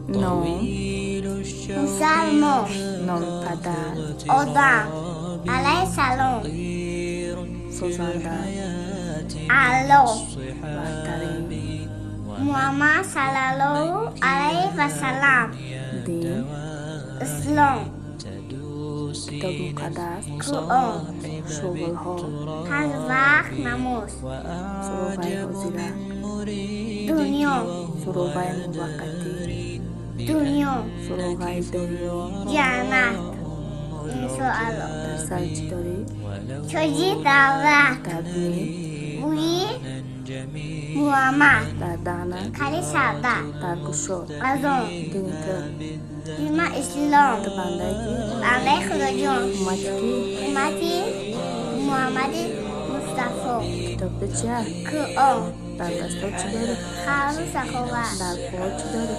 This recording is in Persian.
نام مسلمان نام پدر آدم علیه سلام سوزنده الله برترین محمد صلی الله علیه و سلم دین اسلام کتاب مقدس قرآن شغلها 5 وقت نماز سروبای حضیره دنیا سروبای موقتی دنیا سروبای داری جنت انشاءالله در سر چی داری؟ چجی دعوت تدمیر بویی محمد در دهنه کلی سرده در گوشت ازان دینی تو دین اسلام تو بنده کی؟ بنده خدا جان اومدی کی؟ امتی محمد مصطفی کتاب چیه؟ قرآن در دستات چی داری؟ خرم سخاوت در پاهات چی داری؟